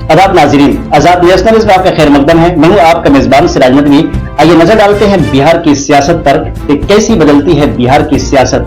आदाब नाजरीन, आजाद नेशनल में आपका खैर मकदम है। मैं हूं आपका मेजबान सिराज नदवी। आइए नजर डालते हैं बिहार की सियासत पर कि कैसी बदलती है बिहार की सियासत।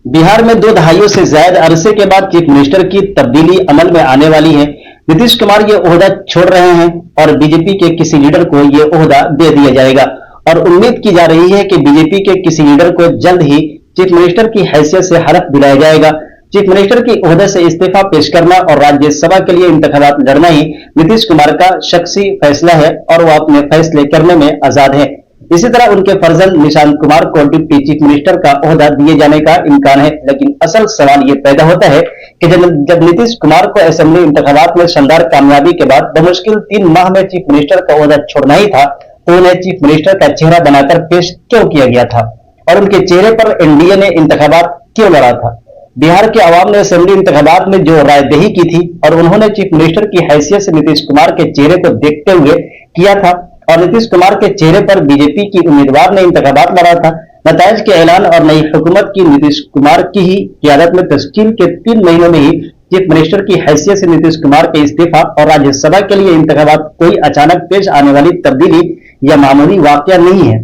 बिहार में 2 दहाइयों से ज्यादा अरसे के बाद चीफ मिनिस्टर की तब्दीली अमल में आने वाली है। नीतीश कुमार ये ओहदा छोड़ रहे हैं और बीजेपी के किसी लीडर को ये ओहदा दे दिया जाएगा और उम्मीद की जा रही है कि बीजेपी के किसी लीडर को जल्द ही चीफ मिनिस्टर की हैसियत से हलफ दिलाया जाएगा। चीफ मिनिस्टर की ओहदे से इस्तीफा पेश करना और राज्यसभा के लिए इंतखाबात लड़ना ही नीतीश कुमार का शख्सी फैसला है और वो अपने फैसले करने में आजाद है। इसी तरह उनके फर्जंद निशांत कुमार को डिप्टी चीफ मिनिस्टर का ओहदा दिए जाने का इम्कान है। लेकिन असल सवाल ये पैदा होता है कि जब नीतीश कुमार को असेंबली इंतखाबात में शानदार कामयाबी के बाद बमुश्किल 3 माह में चीफ मिनिस्टर का ओहदा छोड़ना ही था, तो उन्हें चीफ मिनिस्टर का चेहरा बनाकर पेश क्यों किया गया था और उनके चेहरे पर एनडीए ने इंतखाबात क्यों लड़ा था। बिहार के आवाम ने असेंबली इंतखाबात में जो रायदही की थी और उन्होंने चीफ मिनिस्टर की हैसियत से नीतीश कुमार के चेहरे को देखते हुए किया था और नीतीश कुमार के चेहरे पर बीजेपी की उम्मीदवार ने इंतखाबात लड़ा था। नताइज के ऐलान और नई हुकूमत की नीतीश कुमार की ही क़यादत में तश्कील के 3 महीनों में ही चीफ मिनिस्टर की हैसियत से नीतीश कुमार के इस्तीफा और राज्यसभा के लिए इंतखाबात कोई अचानक पेश आने वाली तब्दीली या मामूली वाकया नहीं है,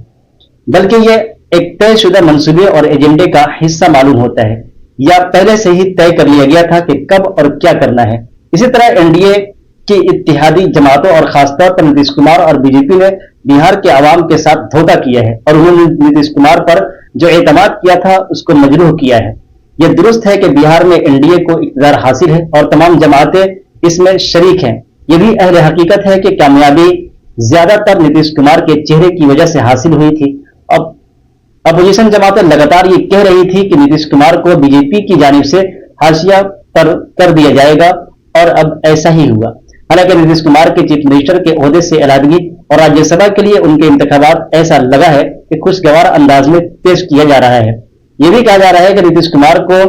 बल्कि ये एक तयशुदा मंसूबे और एजेंडे का हिस्सा मालूम होता है या पहले से ही तय कर लिया गया था कि कब और क्या करना है। इसी तरह एनडीए की इत्तेहादी जमातों और खासतौर पर नीतीश कुमार और बीजेपी ने बिहार के आवाम के साथ धोखा किया है और उन्होंने नीतीश कुमार पर जो एतमाद किया था उसको मजरूह किया है। यह दुरुस्त है कि बिहार में एनडीए को इक़्तिदार हासिल है और तमाम जमातें इसमें शरीक हैं। यह भी अहल हकीकत है कि कामयाबी ज्यादातर नीतीश कुमार के चेहरे की वजह से हासिल हुई थी। अब अपोजिशन जमातें लगातार ये कह रही थी कि नीतीश कुमार को बीजेपी की जानिब से हाशिया पर कर दिया जाएगा और अब ऐसा ही हुआ। हालांकि नीतीश कुमार के चीफ मिनिस्टर के ओहदे से अलहदगी और राज्यसभा के लिए उनके इंतखाबात ऐसा लगा है कि खुशगवार अंदाज में पेश किया जा रहा है। यह भी कहा जा रहा है कि नीतीश कुमार को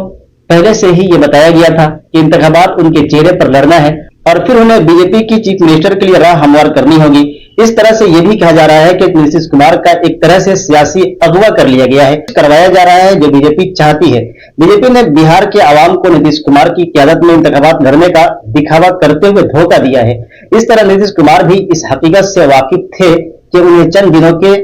पहले से ही ये बताया गया था कि इंतखाबात उनके चेहरे पर लड़ना है और फिर उन्हें बीजेपी की चीफ मिनिस्टर के लिए राह हमवार करनी होगी। इस तरह से यह भी कहा जा रहा है कि नीतीश कुमार का एक तरह से सियासी अगवा कर लिया गया है, करवाया जा रहा है जो बीजेपी चाहती है। बीजेपी ने बिहार के आवाम को नीतीश कुमार की क़यादत में इंतखाबात लड़ने का दिखावा करते हुए धोखा दिया है। इस तरह नीतीश कुमार भी इस हकीकत से वाकिफ थे कि उन्हें चंद दिनों के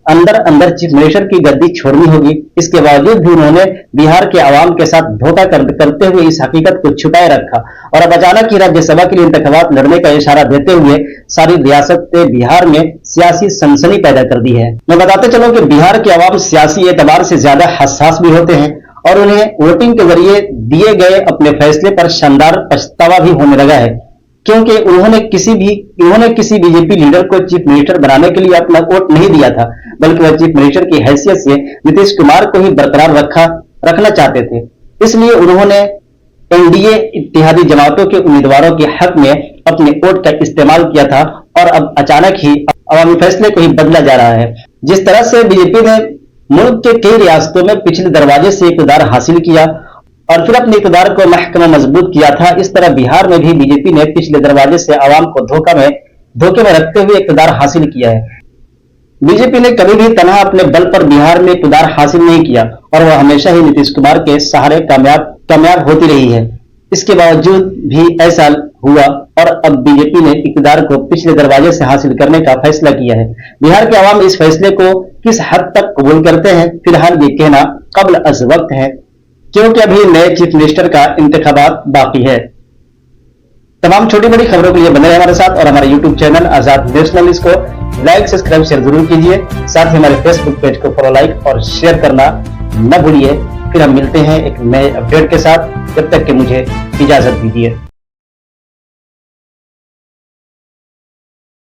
अंदर चीफ मिनिस्टर की गद्दी छोड़नी होगी। इसके बावजूद भी उन्होंने बिहार के आवाम के साथ धोखा करते हुए इस हकीकत को छुपाए रखा और अब अचानक ही राज्यसभा के लिए इंतखाबात लड़ने का इशारा देते हुए सारी रियासत ने बिहार में सियासी सनसनी पैदा कर दी है। मैं बताते चलूं कि बिहार के आवाम सियासी एतबार से ज्यादा हसास भी होते हैं और उन्हें वोटिंग के जरिए दिए गए अपने फैसले पर शानदार पछतावा भी होने लगा है, क्योंकि उन्होंने किसी बीजेपी लीडर को चीफ मिनिस्टर बनाने के लिए अपना वोट नहीं दिया था, बल्कि वह चीफ मिनिस्टर की हैसियत से नीतीश कुमार को ही बरकरार रखना चाहते थे। इसलिए उन्होंने एनडीए इत्तेहादी जमातों के उम्मीदवारों के हक में अपने वोट का इस्तेमाल किया था और अब अचानक ही अवामी फैसले को ही बदला जा रहा है। जिस तरह से बीजेपी ने मुल्क के कई रियासतों में पिछले दरवाजे से इक़्तिदार हासिल किया और फिर अपने इक़्तिदार को महकमा मजबूत किया था, इस तरह बिहार में भी बीजेपी ने पिछले दरवाजे से आवाम को धोखे में रखते हुए इक़्तिदार हासिल किया है। बीजेपी ने कभी भी तनहा अपने बल पर बिहार में इक़्तिदार हासिल नहीं किया और वह हमेशा ही नीतीश कुमार के सहारे कामयाब होती रही है। इसके बावजूद भी ऐसा हुआ और अब बीजेपी ने इक़्तिदार को पिछले दरवाजे से हासिल करने का फैसला किया है। बिहार के आवाम इस फैसले को किस हद तक कबूल करते हैं, फिलहाल ये कहना कब्ल अज़ वक्त है, क्योंकि अभी नए चीफ मिनिस्टर का इंतखाबात बाकी है। तमाम छोटी बड़ी खबरों के लिए बने रहे हमारे साथ और हमारे YouTube चैनल आजाद नेशनल को लाइक सब्सक्राइब शेयर जरूर कीजिए। साथ ही हमारे फेसबुक पेज को फॉलो लाइक और शेयर करना न भूलिए। फिर हम मिलते हैं एक नए अपडेट के साथ, जब तक कि मुझे इजाजत दीजिए।